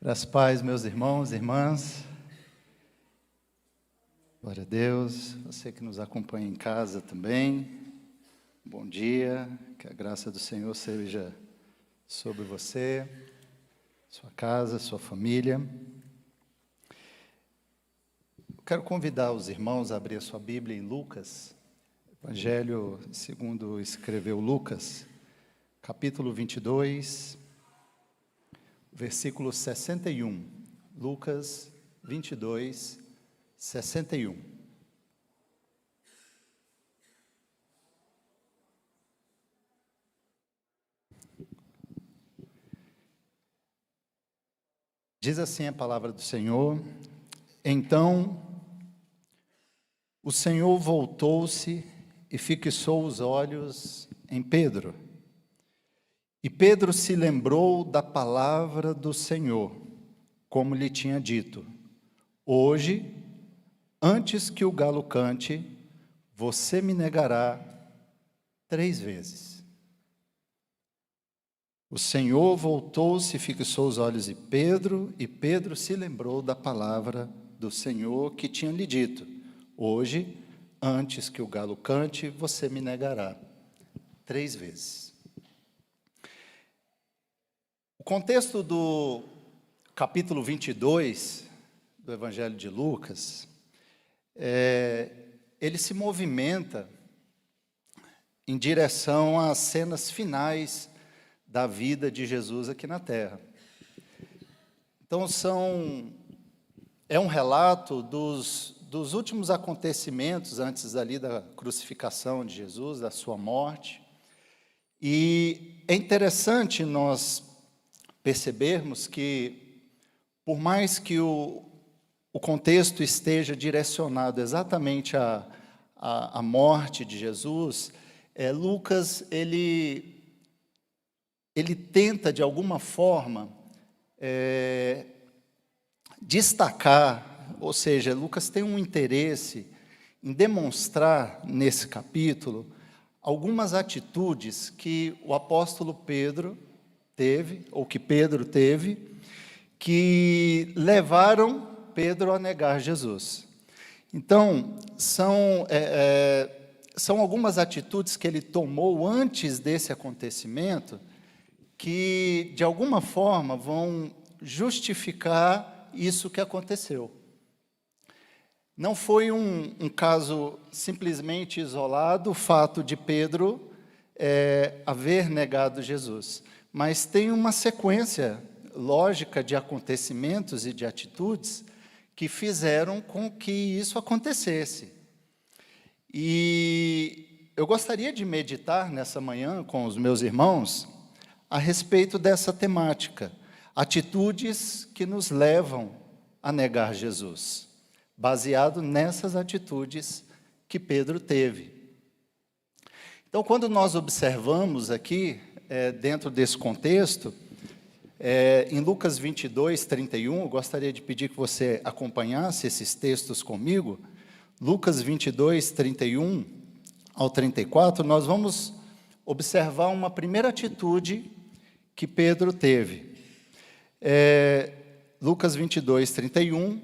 Graças a paz, meus irmãos e irmãs. Glória a Deus. Você que nos acompanha em casa também. Bom dia. Que a graça do Senhor seja sobre você, sua casa, sua família. Eu quero convidar os irmãos a abrir a sua Bíblia em Lucas, Evangelho segundo escreveu Lucas, capítulo 22, versículo 61. Lucas 22, 61. Diz assim a palavra do Senhor: Então o Senhor voltou-se e fixou os olhos em Pedro. E Pedro se lembrou da palavra do Senhor, como lhe tinha dito: Hoje, antes que o galo cante, você me negará 3 vezes. O Senhor voltou-se e fixou os olhos em Pedro, e Pedro se lembrou da palavra do Senhor que tinha lhe dito: Hoje, antes que o galo cante, você me negará 3 vezes. O contexto do capítulo 22 do Evangelho de Lucas, ele se movimenta em direção às cenas finais da vida de Jesus aqui na Terra. Então, é um relato dos últimos acontecimentos antes ali da crucificação de Jesus, da sua morte. E é interessante nós percebermos que, por mais que o contexto esteja direcionado exatamente à morte de Jesus, Lucas, ele tenta, de alguma forma, destacar, ou seja, Lucas tem um interesse em demonstrar, nesse capítulo, algumas atitudes que o apóstolo Pedro teve, ou que Pedro teve, que levaram Pedro a negar Jesus. Então, são algumas atitudes que ele tomou antes desse acontecimento, que, de alguma forma, vão justificar isso que aconteceu. Não foi um caso simplesmente isolado, o fato de Pedro haver negado Jesus, mas tem uma sequência lógica de acontecimentos e de atitudes que fizeram com que isso acontecesse. E eu gostaria de meditar nessa manhã com os meus irmãos a respeito dessa temática, atitudes que nos levam a negar Jesus, baseado nessas atitudes que Pedro teve. Então, quando nós observamos aqui, dentro desse contexto, em Lucas 22, 31, eu gostaria de pedir que você acompanhasse esses textos comigo. Lucas 22, 31 ao 34, nós vamos observar uma primeira atitude que Pedro teve. Lucas 22, 31,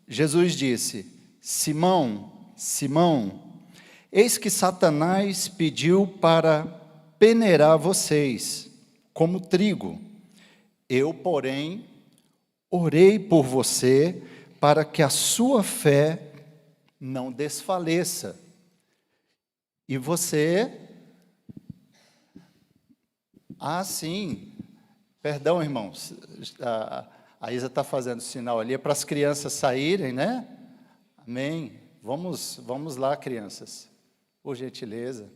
Jesus disse: Simão, Simão, eis que Satanás pediu para peneirar vocês como trigo. Eu, porém, orei por você para que a sua fé não desfaleça. E você... sim. Perdão, irmãos. A Isa está fazendo sinal ali, é para as crianças saírem, né? Amém. Vamos lá, crianças. Por gentileza.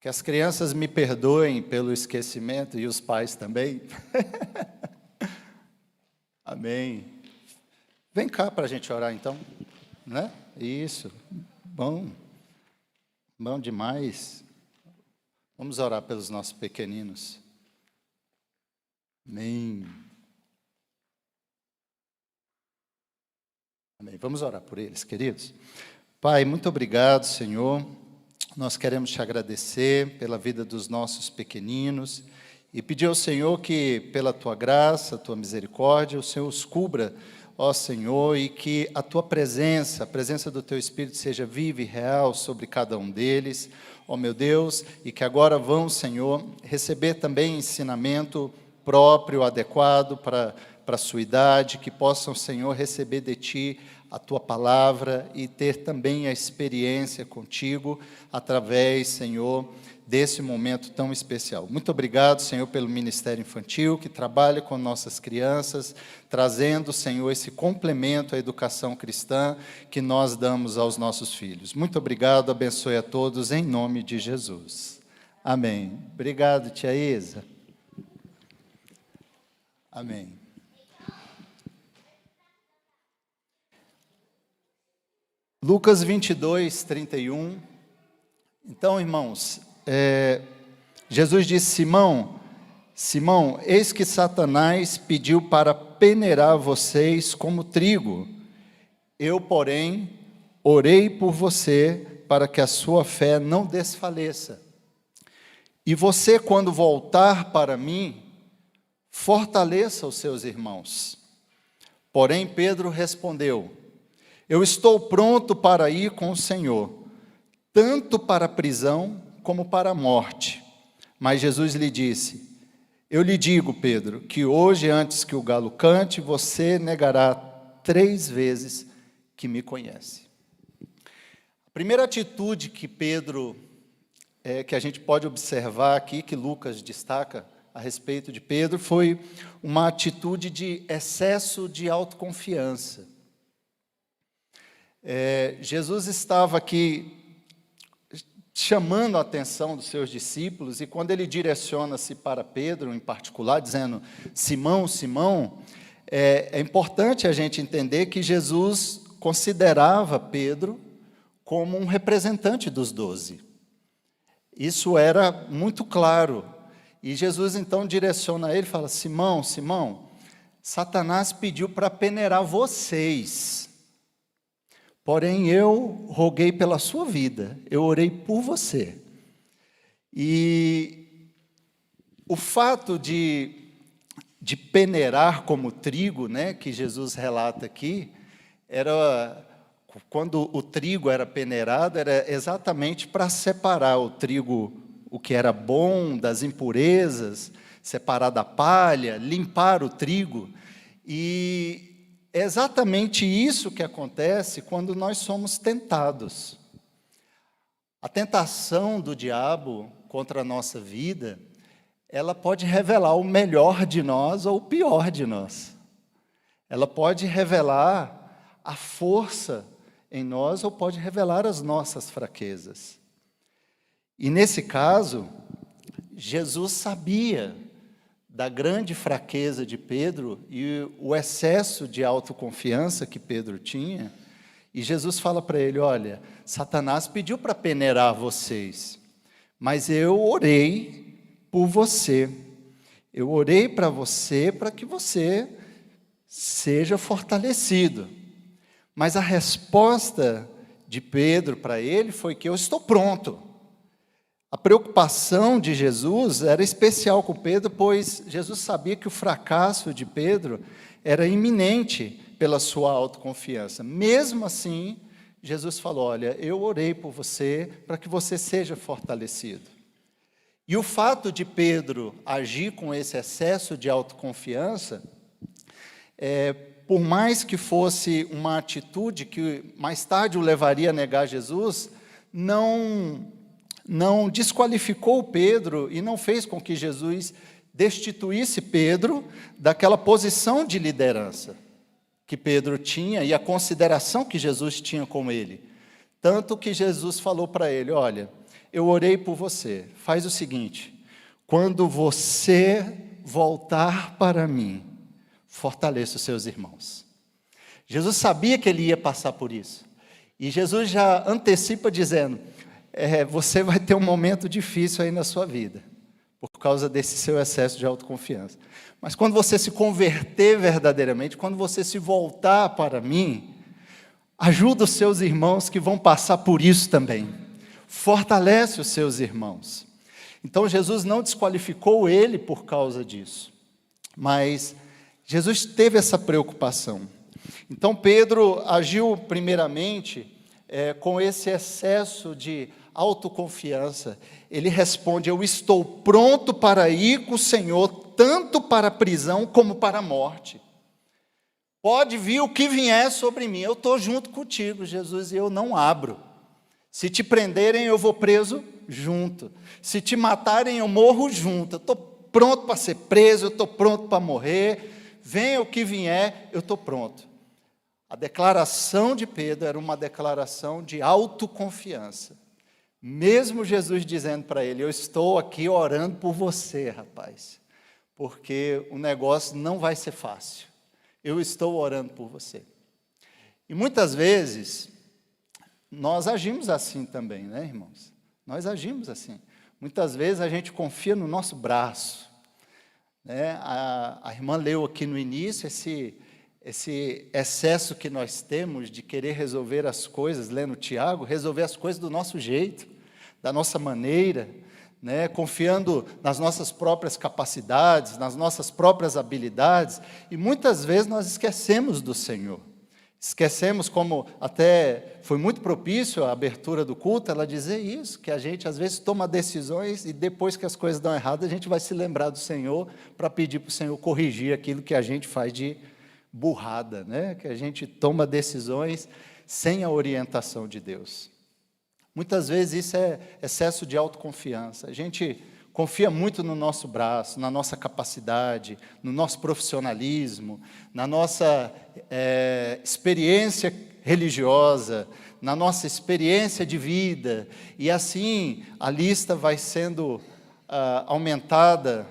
Que as crianças me perdoem pelo esquecimento e os pais também. Amém. Vem cá para a gente orar então, né? Isso. Bom demais. Vamos orar pelos nossos pequeninos. Amém. Amém. Vamos orar por eles, queridos. Pai, muito obrigado, Senhor. Nós queremos te agradecer pela vida dos nossos pequeninos E pedir ao Senhor que, pela tua graça, tua misericórdia, o Senhor os cubra, ó Senhor, e que a tua presença, a presença do teu Espírito seja viva e real sobre cada um deles, ó meu Deus, e que agora vão, Senhor, receber também ensinamento próprio, adequado para a sua idade, que possam, Senhor, receber de ti a tua palavra e ter também a experiência contigo através, Senhor, desse momento tão especial. Muito obrigado, Senhor, pelo Ministério Infantil, que trabalha com nossas crianças, trazendo, Senhor, esse complemento à educação cristã que nós damos aos nossos filhos. Muito obrigado, abençoe a todos, em nome de Jesus. Amém. Obrigado, tia Isa. Amém. Lucas 22, 31. Então, irmãos, Jesus disse: Simão, Simão, eis que Satanás pediu para peneirar vocês como trigo. Eu, porém, orei por você para que a sua fé não desfaleça. E você, quando voltar para mim, fortaleça os seus irmãos. Porém, Pedro respondeu: eu estou pronto para ir com o Senhor, tanto para a prisão como para a morte. Mas Jesus lhe disse: eu lhe digo, Pedro, que hoje, antes que o galo cante, você negará 3 vezes que me conhece. A primeira atitude que Pedro, que a gente pode observar aqui, que Lucas destaca a respeito de Pedro, foi uma atitude de excesso de autoconfiança. Jesus estava aqui chamando a atenção dos seus discípulos, e quando ele direciona-se para Pedro em particular, dizendo: Simão, Simão, é importante a gente entender que Jesus considerava Pedro como um representante dos 12. Isso era muito claro. E Jesus então direciona ele e fala: Simão, Simão, Satanás pediu para peneirar vocês. Porém, eu roguei pela sua vida, eu orei por você. E o fato de peneirar como trigo, né, que Jesus relata aqui, era quando o trigo era peneirado, era exatamente para separar o trigo, o que era bom, das impurezas, separar da palha, limpar o trigo. E é exatamente isso que acontece quando nós somos tentados. A tentação do diabo contra a nossa vida, ela pode revelar o melhor de nós ou o pior de nós. Ela pode revelar a força em nós ou pode revelar as nossas fraquezas. E nesse caso, Jesus sabia da grande fraqueza de Pedro e o excesso de autoconfiança que Pedro tinha, e Jesus fala para ele: olha, Satanás pediu para peneirar vocês, mas eu orei por você, eu orei para você para que você seja fortalecido. Mas a resposta de Pedro para ele foi que eu estou pronto. A preocupação de Jesus era especial com Pedro, pois Jesus sabia que o fracasso de Pedro era iminente pela sua autoconfiança. Mesmo assim, Jesus falou: olha, eu orei por você para que você seja fortalecido. E o fato de Pedro agir com esse excesso de autoconfiança, por mais que fosse uma atitude que mais tarde o levaria a negar Jesus, não desqualificou Pedro e não fez com que Jesus destituísse Pedro daquela posição de liderança que Pedro tinha e a consideração que Jesus tinha com ele. Tanto que Jesus falou para ele: olha, eu orei por você, faz o seguinte, quando você voltar para mim, fortaleça os seus irmãos. Jesus sabia que ele ia passar por isso. E Jesus já antecipa dizendo: você vai ter um momento difícil aí na sua vida, por causa desse seu excesso de autoconfiança. Mas quando você se converter verdadeiramente, quando você se voltar para mim, ajuda os seus irmãos que vão passar por isso também. Fortalece os seus irmãos. Então Jesus não desqualificou ele por causa disso, mas Jesus teve essa preocupação. Então Pedro agiu primeiramente com esse excesso de autoconfiança. Ele responde: eu estou pronto para ir com o Senhor, tanto para a prisão como para a morte. Pode vir o que vier sobre mim, eu estou junto contigo, Jesus, e eu não abro. Se te prenderem, eu vou preso junto. Se te matarem, eu morro junto. Eu estou pronto para ser preso, eu estou pronto para morrer. Venha o que vier, eu estou pronto. A declaração de Pedro era uma declaração de autoconfiança. Mesmo Jesus dizendo para ele: eu estou aqui orando por você, rapaz, porque o negócio não vai ser fácil. Eu estou orando por você. E muitas vezes, nós agimos assim também, né, irmãos? Nós agimos assim. Muitas vezes a gente confia no nosso braço, né? A irmã leu aqui no início esse excesso que nós temos de querer resolver as coisas, lendo Tiago, resolver as coisas do nosso jeito, da nossa maneira, né? Confiando nas nossas próprias capacidades, nas nossas próprias habilidades, e muitas vezes nós esquecemos do Senhor. Esquecemos, como até foi muito propício a abertura do culto, ela dizer isso, que a gente às vezes toma decisões e depois que as coisas dão errado, a gente vai se lembrar do Senhor para pedir para o Senhor corrigir aquilo que a gente faz de burrada, né? Que a gente toma decisões sem a orientação de Deus. Muitas vezes isso é excesso de autoconfiança. A gente confia muito no nosso braço, na nossa capacidade, no nosso profissionalismo, na nossa experiência religiosa, na nossa experiência de vida, e assim a lista vai sendo aumentada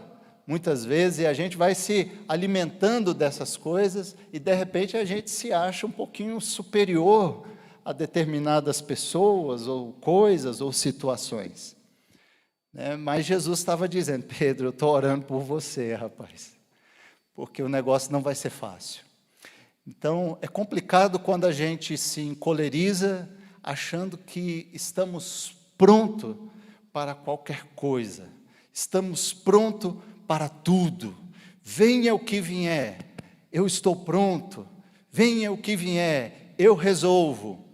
muitas vezes, e a gente vai se alimentando dessas coisas, e de repente a gente se acha um pouquinho superior a determinadas pessoas, ou coisas, ou situações. Mas Jesus estava dizendo: Pedro, eu estou orando por você, rapaz, porque o negócio não vai ser fácil. Então, é complicado quando a gente se encoleriza, achando que estamos prontos para qualquer coisa, estamos prontos para tudo. Venha o que vier, eu estou pronto. Venha o que vier, eu resolvo.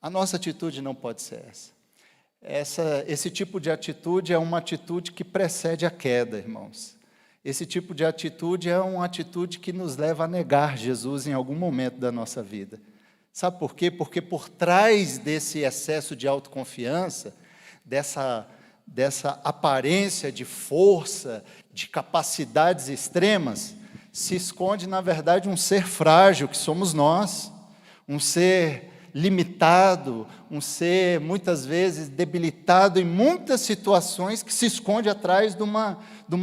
A nossa atitude não pode ser essa. Esse tipo de atitude é uma atitude que precede a queda, irmãos. Esse tipo de atitude é uma atitude que nos leva a negar Jesus em algum momento da nossa vida. Sabe por quê? Porque por trás desse excesso de autoconfiança, dessa aparência de força, de capacidades extremas, se esconde, na verdade, um ser frágil, que somos nós, um ser limitado, um ser muitas vezes debilitado em muitas situações, que se esconde atrás de uma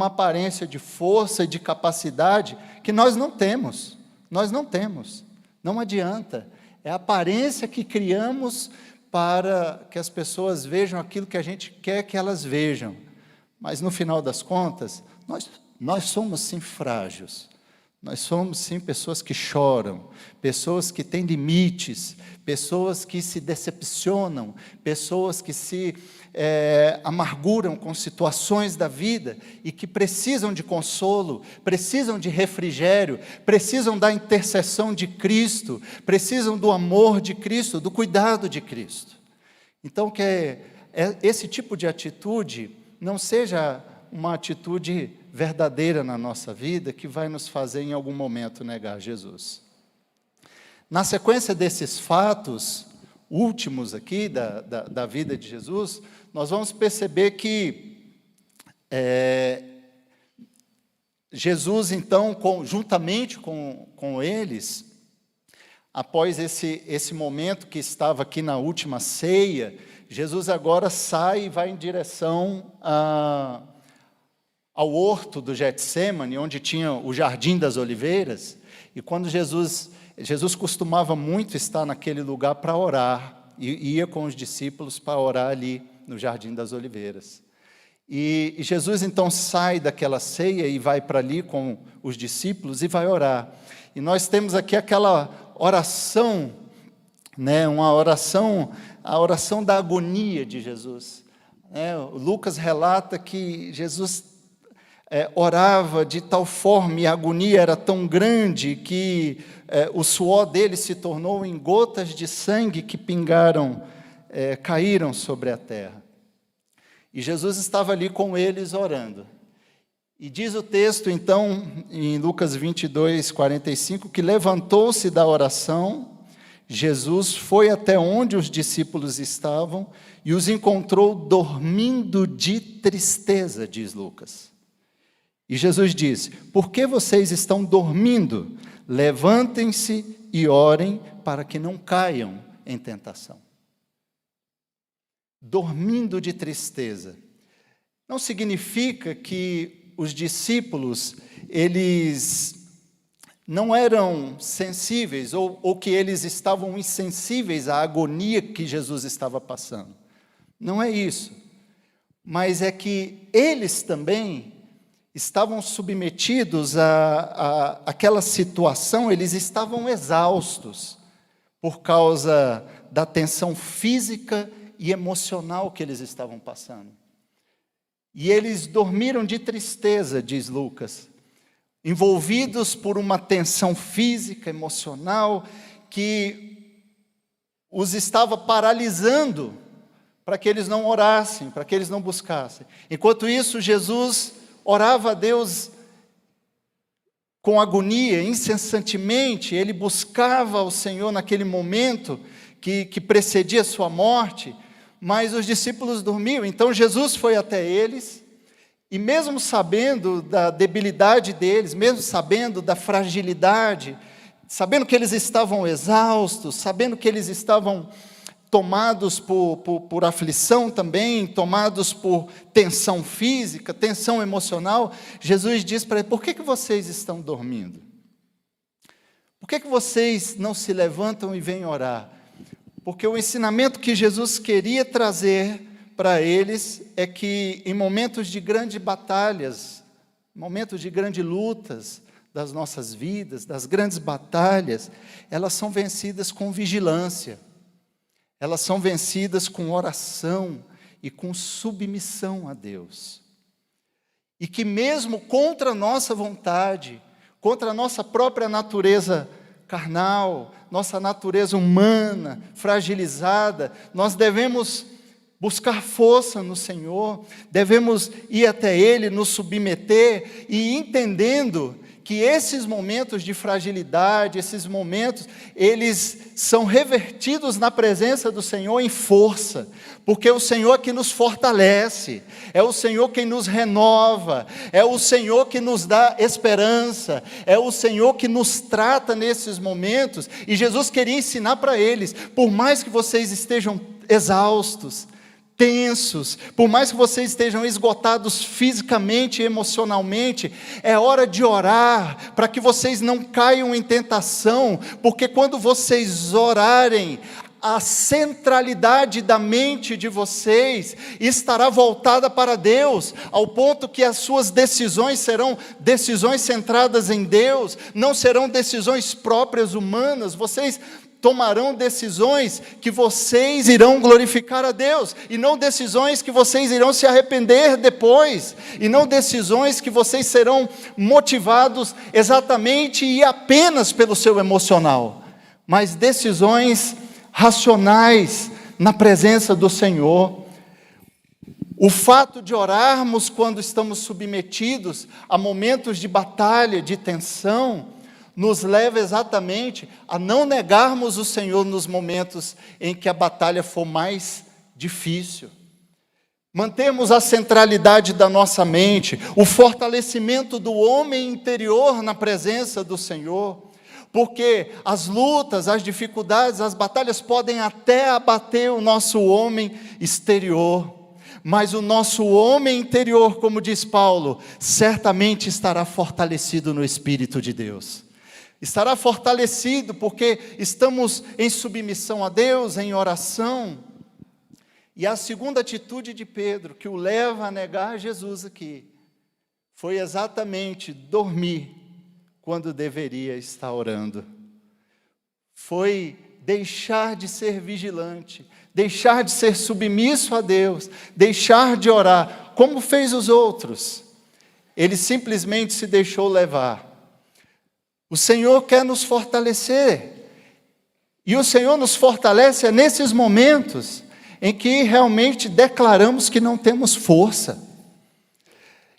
aparência de força e de capacidade que nós não temos, não adianta, é a aparência que criamos para que as pessoas vejam aquilo que a gente quer que elas vejam, mas no final das contas, nós somos sim frágeis. Nós somos, sim, pessoas que choram, pessoas que têm limites, pessoas que se decepcionam, pessoas que se amarguram com situações da vida e que precisam de consolo, precisam de refrigério, precisam da intercessão de Cristo, precisam do amor de Cristo, do cuidado de Cristo. Então, que esse tipo de atitude não seja uma atitude verdadeira na nossa vida, que vai nos fazer em algum momento negar Jesus. Na sequência desses fatos últimos aqui da vida de Jesus, nós vamos perceber que Jesus, então, juntamente com eles, após esse momento que estava aqui na última ceia, Jesus agora sai e vai em direção ao horto do Getsêmani, onde tinha o Jardim das Oliveiras, e quando Jesus costumava muito estar naquele lugar para orar, e ia com os discípulos para orar ali no Jardim das Oliveiras. E Jesus então sai daquela ceia e vai para ali com os discípulos e vai orar. E nós temos aqui aquela oração, né, a oração da agonia de Jesus. Lucas relata que Jesus orava de tal forma, e a agonia era tão grande, que o suor dele se tornou em gotas de sangue que caíram sobre a terra. E Jesus estava ali com eles orando. E diz o texto, então, em Lucas 22, 45, que levantou-se da oração, Jesus foi até onde os discípulos estavam e os encontrou dormindo de tristeza, diz Lucas. E Jesus disse: por que vocês estão dormindo? Levantem-se e orem para que não caiam em tentação. Dormindo de tristeza. Não significa que os discípulos, eles não eram sensíveis, ou que eles estavam insensíveis à agonia que Jesus estava passando. Não é isso. Mas é que eles também estavam submetidos àquela situação, eles estavam exaustos por causa da tensão física e emocional que eles estavam passando. E eles dormiram de tristeza, diz Lucas, envolvidos por uma tensão física, emocional, que os estava paralisando para que eles não orassem, para que eles não buscassem. Enquanto isso, Jesus orava a Deus com agonia, incessantemente, ele buscava o Senhor naquele momento que precedia a sua morte, mas os discípulos dormiam. Então Jesus foi até eles, e mesmo sabendo da debilidade deles, mesmo sabendo da fragilidade, sabendo que eles estavam exaustos, sabendo que eles estavam tomados por aflição também, tomados por tensão física, tensão emocional, Jesus diz para eles: por que vocês estão dormindo? Por que vocês não se levantam e vêm orar? Porque o ensinamento que Jesus queria trazer para eles é que em momentos de grandes batalhas, momentos de grandes lutas das nossas vidas, das grandes batalhas, elas são vencidas com vigilância. Elas são vencidas com oração e com submissão a Deus. E que mesmo contra a nossa vontade, contra a nossa própria natureza carnal, nossa natureza humana, fragilizada, nós devemos buscar força no Senhor, devemos ir até Ele, nos submeter, e entendendo que esses momentos de fragilidade, esses momentos, eles são revertidos na presença do Senhor em força, porque é o Senhor que nos fortalece, é o Senhor quem nos renova, é o Senhor que nos dá esperança, é o Senhor que nos trata nesses momentos. E Jesus queria ensinar para eles: por mais que vocês estejam exaustos, tensos, por mais que vocês estejam esgotados fisicamente e emocionalmente, é hora de orar, para que vocês não caiam em tentação, porque quando vocês orarem, a centralidade da mente de vocês estará voltada para Deus, ao ponto que as suas decisões serão decisões centradas em Deus, não serão decisões próprias humanas. Vocês tomarão decisões que vocês irão glorificar a Deus, e não decisões que vocês irão se arrepender depois, e não decisões que vocês serão motivados exatamente e apenas pelo seu emocional, mas decisões racionais na presença do Senhor. O fato de orarmos quando estamos submetidos a momentos de batalha, de tensão, nos leva exatamente a não negarmos o Senhor nos momentos em que a batalha for mais difícil. Mantermos a centralidade da nossa mente, o fortalecimento do homem interior na presença do Senhor, porque as lutas, as dificuldades, as batalhas podem até abater o nosso homem exterior, mas o nosso homem interior, como diz Paulo, certamente estará fortalecido no Espírito de Deus. Estará fortalecido porque estamos em submissão a Deus, em oração. E a segunda atitude de Pedro, que o leva a negar Jesus aqui, foi exatamente dormir quando deveria estar orando. Foi deixar de ser vigilante, deixar de ser submisso a Deus, deixar de orar, como fez os outros. Ele simplesmente se deixou levar. O Senhor quer nos fortalecer, e o Senhor nos fortalece nesses momentos em que realmente declaramos que não temos força.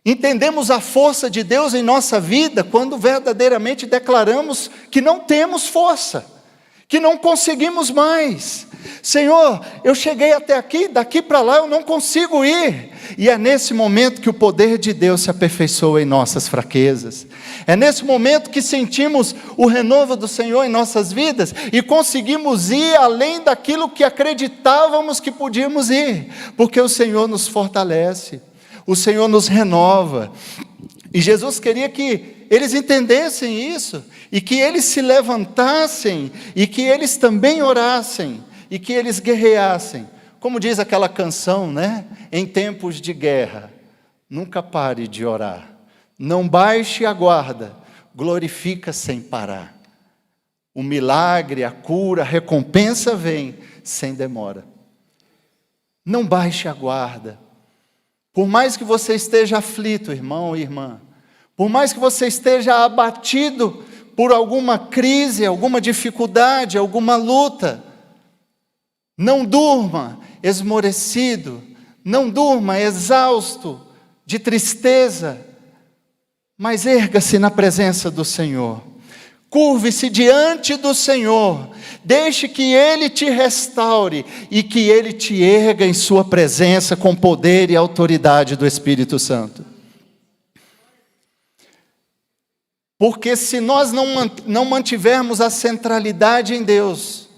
Entendemos a força de Deus em nossa vida quando verdadeiramente declaramos que não temos força, que não conseguimos mais. Senhor, eu cheguei até aqui, daqui para lá eu não consigo ir. E é nesse momento que o poder de Deus se aperfeiçoa em nossas fraquezas. É nesse momento que sentimos o renovo do Senhor em nossas vidas e conseguimos ir além daquilo que acreditávamos que podíamos ir, porque o Senhor nos fortalece, o Senhor nos renova. E Jesus queria que eles entendessem isso, e que eles se levantassem, e que eles também orassem, e que eles guerreassem. Como diz aquela canção, né? Em tempos de guerra, nunca pare de orar. Não baixe a guarda, glorifica sem parar. O milagre, a cura, a recompensa vem sem demora. Não baixe a guarda. Por mais que você esteja aflito, irmão e irmã, por mais que você esteja abatido por alguma crise, alguma dificuldade, alguma luta, não durma esmorecido, não durma exausto, de tristeza, mas erga-se na presença do Senhor. Curve-se diante do Senhor, deixe que Ele te restaure e que Ele te erga em sua presença com poder e autoridade do Espírito Santo. Porque se nós não mantivermos a centralidade em Deus,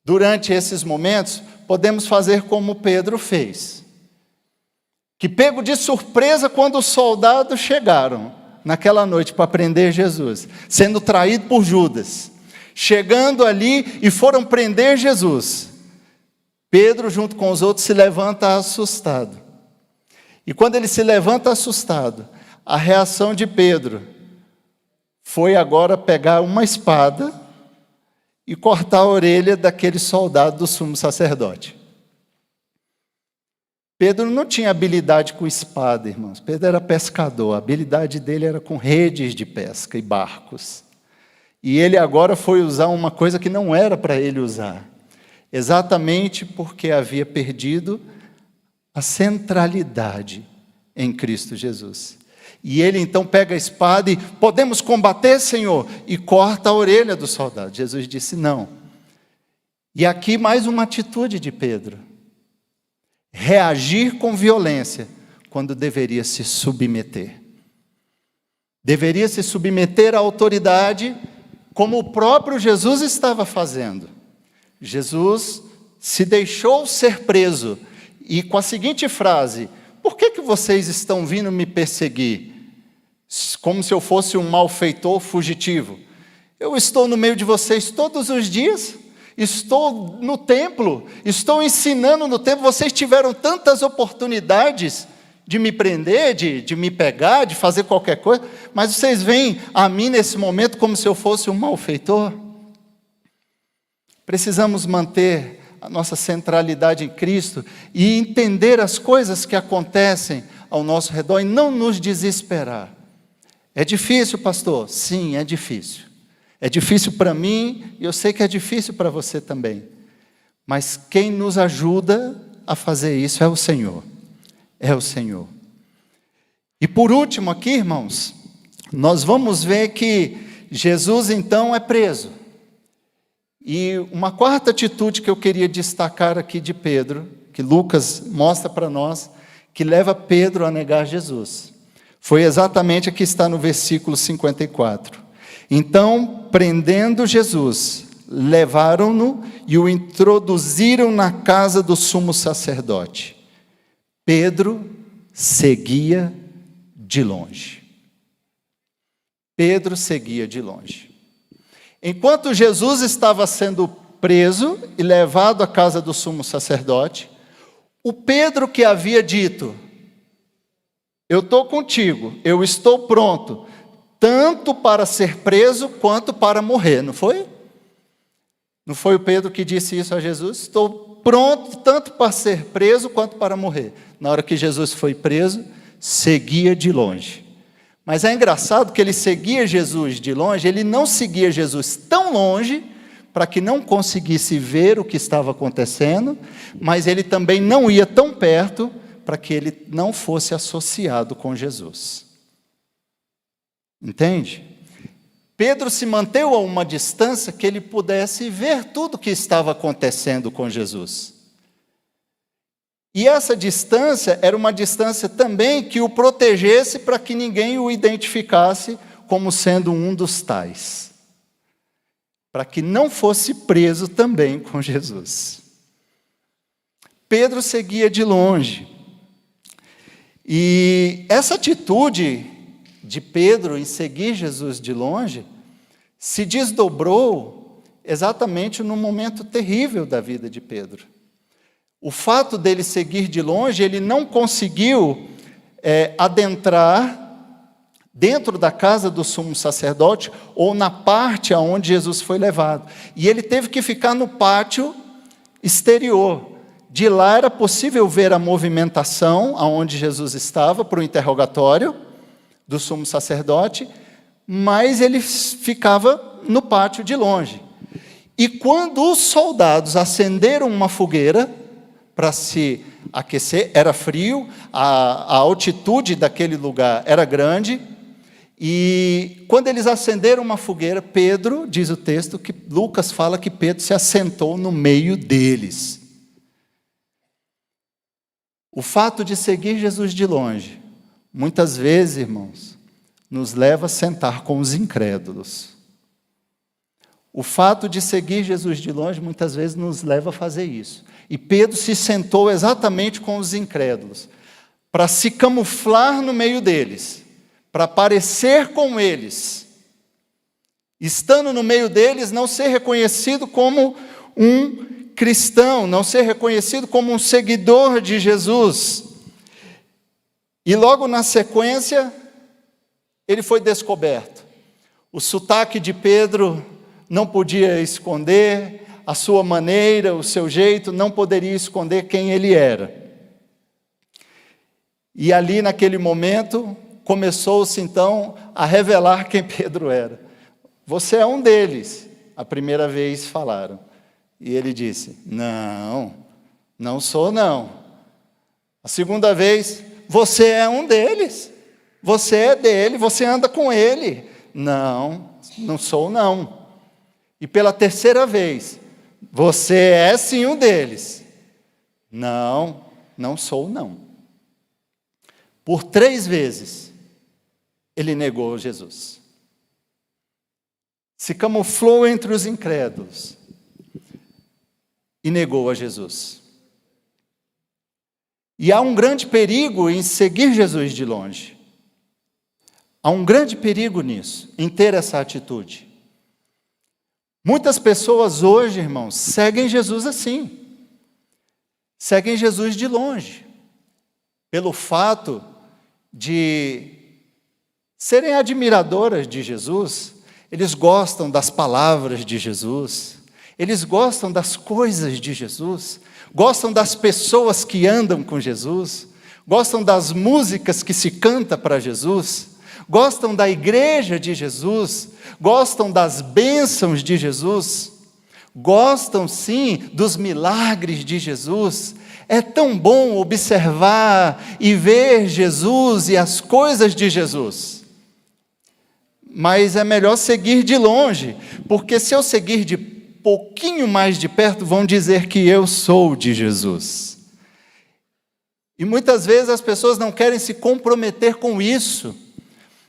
durante esses momentos, podemos fazer como Pedro fez, que pego de surpresa quando os soldados chegaram, naquela noite para prender Jesus, sendo traído por Judas, chegando ali e foram prender Jesus. Pedro, junto com os outros, se levanta assustado. E quando ele se levanta assustado, a reação de Pedro foi agora pegar uma espada e cortar a orelha daquele soldado do sumo sacerdote. Pedro não tinha habilidade com espada, irmãos. Pedro era pescador, a habilidade dele era com redes de pesca e barcos. E ele agora foi usar uma coisa que não era para ele usar, exatamente porque havia perdido a centralidade em Cristo Jesus. E ele então pega a espada e, podemos combater, Senhor? E corta a orelha do soldado. Jesus disse, não. E aqui mais uma atitude de Pedro. Reagir com violência, quando deveria se submeter. Deveria se submeter à autoridade, como o próprio Jesus estava fazendo. Jesus se deixou ser preso, e com a seguinte frase, por que vocês estão vindo me perseguir? Como se eu fosse um malfeitor fugitivo. Eu estou no meio de vocês todos os dias, estou no templo, estou ensinando no templo, vocês tiveram tantas oportunidades de me prender, de me pegar, de fazer qualquer coisa, mas vocês vêm a mim nesse momento como se eu fosse um malfeitor? Precisamos manter a nossa centralidade em Cristo e entender as coisas que acontecem ao nosso redor e não nos desesperar. É difícil, pastor? Sim, é difícil. É difícil para mim e eu sei que é difícil para você também. Mas quem nos ajuda a fazer isso é o Senhor. É o Senhor. E por último aqui, irmãos, nós vamos ver que Jesus então é preso. E uma quarta atitude que eu queria destacar aqui de Pedro, que Lucas mostra para nós, que leva Pedro a negar Jesus, foi exatamente a que está no versículo 54. Então, prendendo Jesus, levaram-no e o introduziram na casa do sumo sacerdote. Pedro seguia de longe. Pedro seguia de longe. Enquanto Jesus estava sendo preso e levado à casa do sumo sacerdote, o Pedro que havia dito, eu estou contigo, eu estou pronto, tanto para ser preso quanto para morrer, não foi? Não foi o Pedro que disse isso a Jesus? Estou pronto tanto para ser preso quanto para morrer. Na hora que Jesus foi preso, seguia de longe. Mas é engraçado que ele seguia Jesus de longe, ele não seguia Jesus tão longe para que não conseguisse ver o que estava acontecendo, mas ele também não ia tão perto para que ele não fosse associado com Jesus. Entende? Pedro se manteve a uma distância que ele pudesse ver tudo o que estava acontecendo com Jesus. E essa distância era uma distância também que o protegesse para que ninguém o identificasse como sendo um dos tais. Para que não fosse preso também com Jesus. Pedro seguia de longe. E essa atitude de Pedro em seguir Jesus de longe se desdobrou exatamente no momento terrível da vida de Pedro. O fato dele seguir de longe, ele não conseguiu adentrar dentro da casa do sumo sacerdote ou na parte aonde Jesus foi levado. E ele teve que ficar no pátio exterior. De lá era possível ver a movimentação aonde Jesus estava para o interrogatório do sumo sacerdote, mas ele ficava no pátio de longe. E quando os soldados acenderam uma fogueira para se aquecer, era frio, a altitude daquele lugar era grande, e quando eles acenderam uma fogueira, Pedro, diz o texto, que Lucas fala que Pedro se assentou no meio deles. O fato de seguir Jesus de longe, muitas vezes, irmãos, nos leva a sentar com os incrédulos. O fato de seguir Jesus de longe, muitas vezes, nos leva a fazer isso. E Pedro se sentou exatamente com os incrédulos, para se camuflar no meio deles, para parecer com eles. Estando no meio deles, não ser reconhecido como um cristão, não ser reconhecido como um seguidor de Jesus. E logo na sequência, ele foi descoberto. O sotaque de Pedro não podia esconder, a sua maneira, o seu jeito, não poderia esconder quem ele era. E ali naquele momento, começou-se então a revelar quem Pedro era. Você é um deles, a primeira vez falaram. E ele disse, não sou não. A segunda vez, você é um deles, você é dele, você anda com ele. Não sou não. E pela terceira vez, você é sim um deles. Não sou não. Por 3 vezes, ele negou Jesus. Se camuflou entre os incrédulos e negou a Jesus. E há um grande perigo em seguir Jesus de longe. Há um grande perigo nisso, em ter essa atitude. Muitas pessoas hoje, irmãos, seguem Jesus assim. Seguem Jesus de longe. Pelo fato de serem admiradoras de Jesus, eles gostam das palavras de Jesus, eles gostam das coisas de Jesus, gostam das pessoas que andam com Jesus, gostam das músicas que se canta para Jesus, gostam da igreja de Jesus, gostam das bênçãos de Jesus, gostam sim dos milagres de Jesus. É tão bom observar e ver Jesus e as coisas de Jesus. Mas é melhor seguir de longe, porque se eu seguir de pouquinho mais de perto, vão dizer que eu sou de Jesus. E muitas vezes as pessoas não querem se comprometer com isso,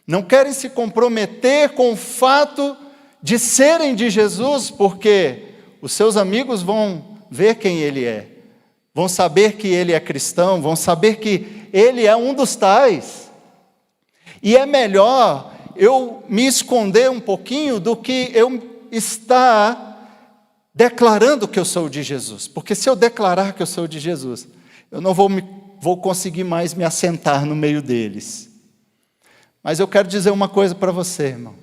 não querem se comprometer com o fato de serem de Jesus, porque os seus amigos vão ver quem ele é, vão saber que ele é cristão, vão saber que ele é um dos tais. E é melhor eu me esconder um pouquinho do que eu estar declarando que eu sou de Jesus. Porque se eu declarar que eu sou de Jesus, eu não vou conseguir mais me assentar no meio deles. Mas eu quero dizer uma coisa para você, irmão.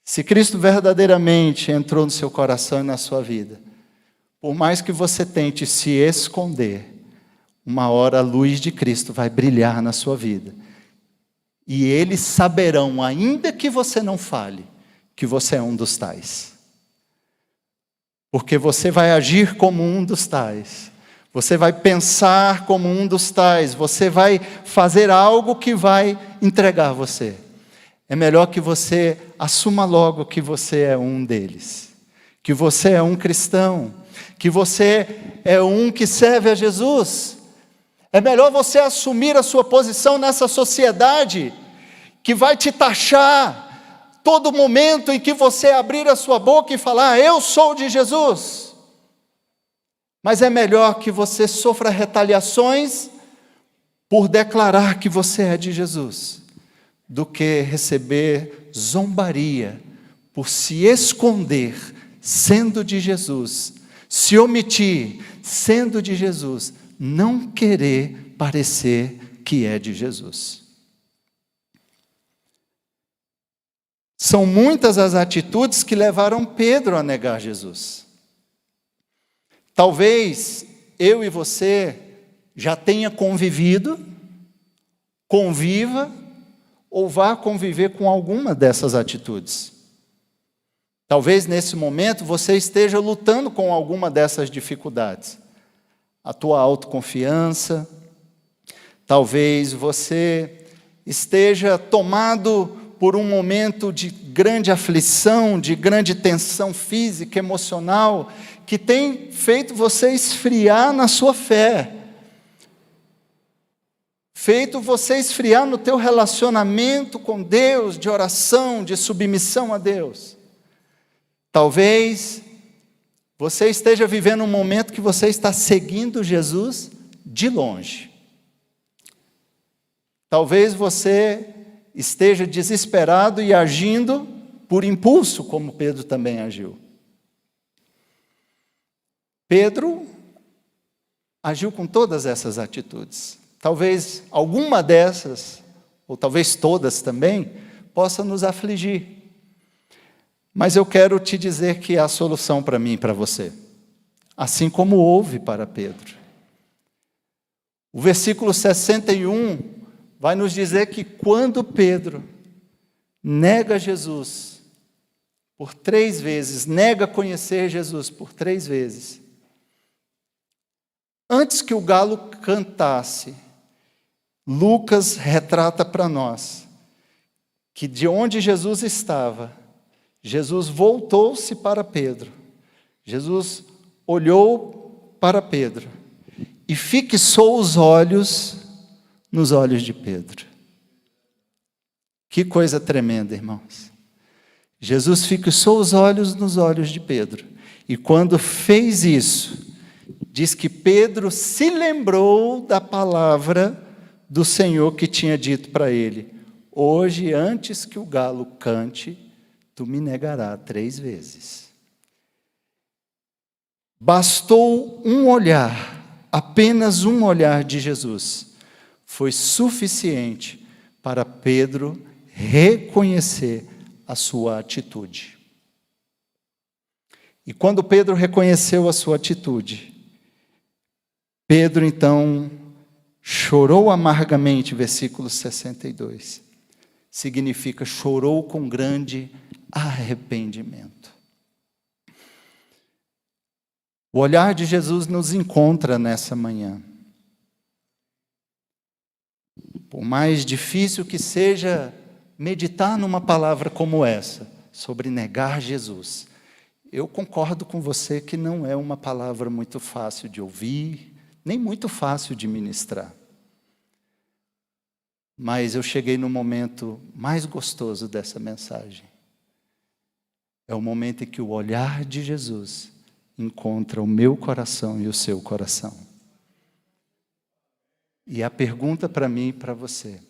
Se Cristo verdadeiramente entrou no seu coração e na sua vida, por mais que você tente se esconder, uma hora a luz de Cristo vai brilhar na sua vida. E eles saberão, ainda que você não fale, que você é um dos tais. Porque você vai agir como um dos tais. Você vai pensar como um dos tais. Você vai fazer algo que vai entregar você. É melhor que você assuma logo que você é um deles. Que você é um cristão. Que você é um que serve a Jesus. É melhor você assumir a sua posição nessa sociedade que vai te taxar todo momento em que você abrir a sua boca e falar, eu sou de Jesus. Mas é melhor que você sofra retaliações por declarar que você é de Jesus, do que receber zombaria por se esconder sendo de Jesus, se omitir sendo de Jesus, não querer parecer que é de Jesus. São muitas as atitudes que levaram Pedro a negar Jesus. Talvez eu e você já tenha convivido, conviva, ou vá conviver com alguma dessas atitudes. Talvez nesse momento você esteja lutando com alguma dessas dificuldades. A tua autoconfiança, talvez você esteja tomado por um momento de grande aflição, de grande tensão física, emocional, que tem feito você esfriar na sua fé, feito você esfriar no teu relacionamento com Deus, de oração, de submissão a Deus. Talvez você esteja vivendo um momento que você está seguindo Jesus de longe. Talvez você esteja desesperado e agindo por impulso, como Pedro também agiu. Pedro agiu com todas essas atitudes. Talvez alguma dessas, ou talvez todas também, possa nos afligir. Mas eu quero te dizer que há solução para mim e para você, assim como houve para Pedro. O versículo 61 vai nos dizer que quando Pedro nega Jesus por 3 vezes, nega conhecer Jesus por 3 vezes, antes que o galo cantasse, Lucas retrata para nós que de onde Jesus estava, Jesus voltou-se para Pedro. Jesus olhou para Pedro e fixou os olhos nos olhos de Pedro. Que coisa tremenda, irmãos. Jesus fixou os olhos nos olhos de Pedro. E quando fez isso, diz que Pedro se lembrou da palavra do Senhor que tinha dito para ele: hoje, antes que o galo cante, tu me negarás 3 vezes. Bastou um olhar, apenas um olhar de Jesus, foi suficiente para Pedro reconhecer a sua atitude. E quando Pedro reconheceu a sua atitude, Pedro então chorou amargamente, versículo 62. Significa chorou com grande arrependimento. O olhar de Jesus nos encontra nessa manhã. Por mais difícil que seja meditar numa palavra como essa, sobre negar Jesus, eu concordo com você que não é uma palavra muito fácil de ouvir, nem muito fácil de ministrar. Mas eu cheguei no momento mais gostoso dessa mensagem. É o momento em que o olhar de Jesus encontra o meu coração e o seu coração. E a pergunta para mim e para você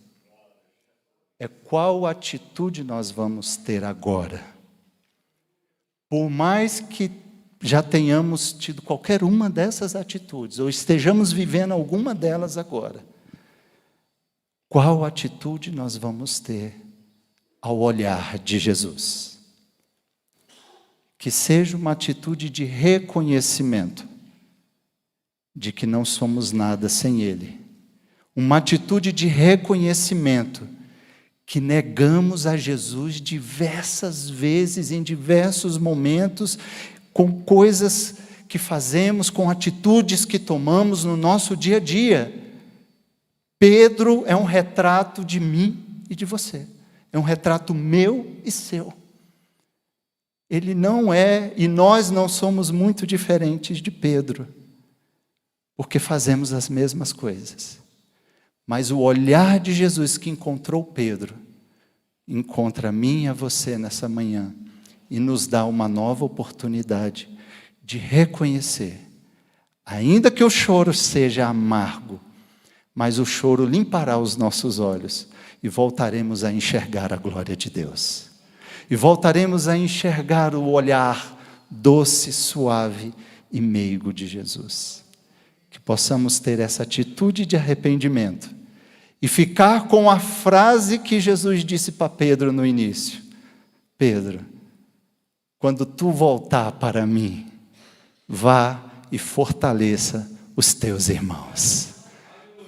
é: qual atitude nós vamos ter agora? Por mais que já tenhamos tido qualquer uma dessas atitudes, ou estejamos vivendo alguma delas agora, qual atitude nós vamos ter ao olhar de Jesus? que seja uma atitude de reconhecimento de que não somos nada sem Ele. Uma atitude de reconhecimento que negamos a Jesus diversas vezes, em diversos momentos, com coisas que fazemos, com atitudes que tomamos no nosso dia a dia. Pedro é um retrato de mim e de você. É um retrato meu e seu. Ele não é, e nós não somos muito diferentes de Pedro, porque fazemos as mesmas coisas. Mas o olhar de Jesus que encontrou Pedro, encontra a mim e a você nessa manhã, e nos dá uma nova oportunidade de reconhecer, ainda que o choro seja amargo, mas o choro limpará os nossos olhos, e voltaremos a enxergar a glória de Deus. E voltaremos a enxergar o olhar doce, suave e meigo de Jesus. Que possamos ter essa atitude de arrependimento e ficar com a frase que Jesus disse para Pedro no início: Pedro, quando tu voltar para mim, vá e fortaleça os teus irmãos.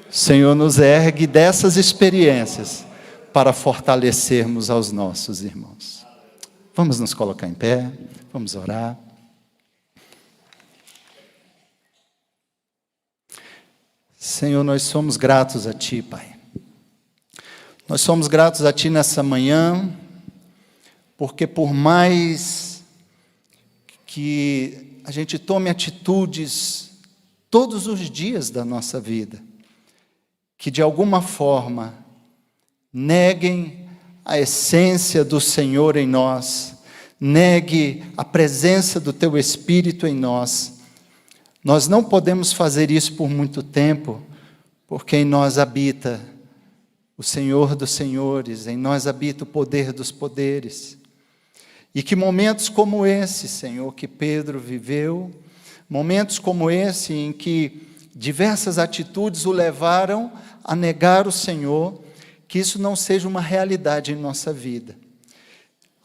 O Senhor nos ergue dessas experiências para fortalecermos aos nossos irmãos. Vamos nos colocar em pé, vamos orar. Senhor, nós somos gratos a Ti, Pai. Nós somos gratos a Ti nessa manhã, porque por mais que a gente tome atitudes todos os dias da nossa vida, que de alguma forma neguem a essência do Senhor em nós, negue a presença do Teu Espírito em nós, nós não podemos fazer isso por muito tempo, porque em nós habita o Senhor dos Senhores, em nós habita o poder dos poderes. E que momentos como esse, Senhor, que Pedro viveu, momentos como esse em que diversas atitudes o levaram a negar o Senhor, que isso não seja uma realidade em nossa vida.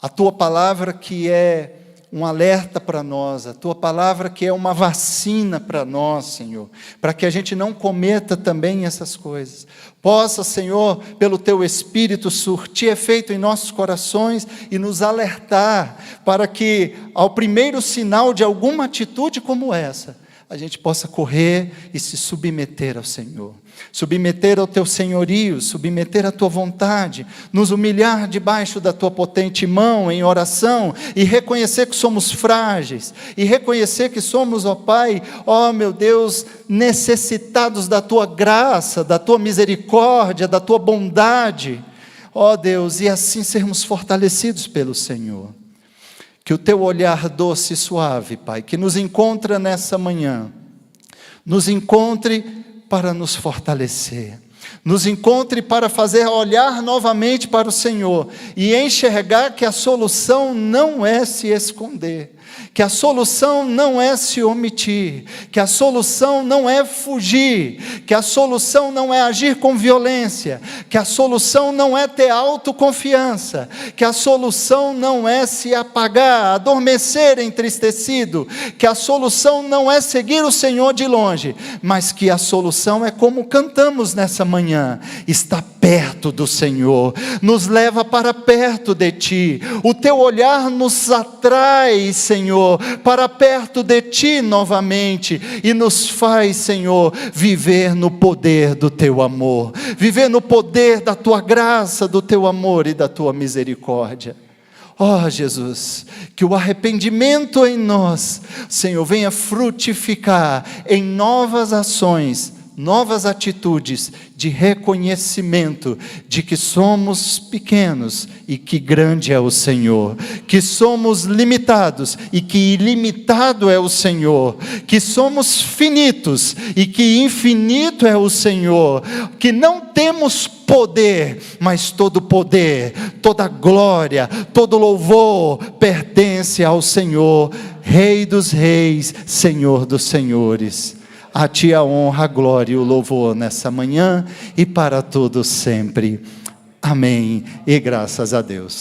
A Tua palavra que é um alerta para nós, a Tua palavra que é uma vacina para nós, Senhor, para que a gente não cometa também essas coisas. Possa, Senhor, pelo Teu Espírito surtir efeito em nossos corações e nos alertar para que, ao primeiro sinal de alguma atitude como essa, a gente possa correr e se submeter ao Senhor. Submeter ao Teu senhorio, submeter à Tua vontade, nos humilhar debaixo da Tua potente mão em oração e reconhecer que somos frágeis, e reconhecer que somos, ó Pai, ó meu Deus, necessitados da Tua graça, da Tua misericórdia, da Tua bondade, ó Deus, e assim sermos fortalecidos pelo Senhor. Que o Teu olhar doce e suave, Pai, que nos encontra nessa manhã, nos encontre para nos fortalecer, nos encontre para fazer olhar novamente para o Senhor e enxergar que a solução não é se esconder, que a solução não é se omitir, que a solução não é fugir, que a solução não é agir com violência, que a solução não é ter autoconfiança, que a solução não é se apagar, adormecer entristecido, que a solução não é seguir o Senhor de longe, mas que a solução é como cantamos nessa manhã, está perto do Senhor, nos leva para perto de Ti, o Teu olhar nos atrai, Senhor, para perto de Ti novamente, e nos faz, Senhor, viver no poder do Teu amor, viver no poder da Tua graça, do Teu amor e da Tua misericórdia. Ó Jesus, que o arrependimento em nós, Senhor, venha frutificar em novas ações, novas atitudes de reconhecimento de que somos pequenos e que grande é o Senhor, que somos limitados e que ilimitado é o Senhor, que somos finitos e que infinito é o Senhor, que não temos poder, mas todo poder, toda glória, todo louvor pertence ao Senhor, Rei dos reis, Senhor dos senhores. A Ti a honra, a glória e o louvor nessa manhã e para todos sempre. Amém. E graças a Deus.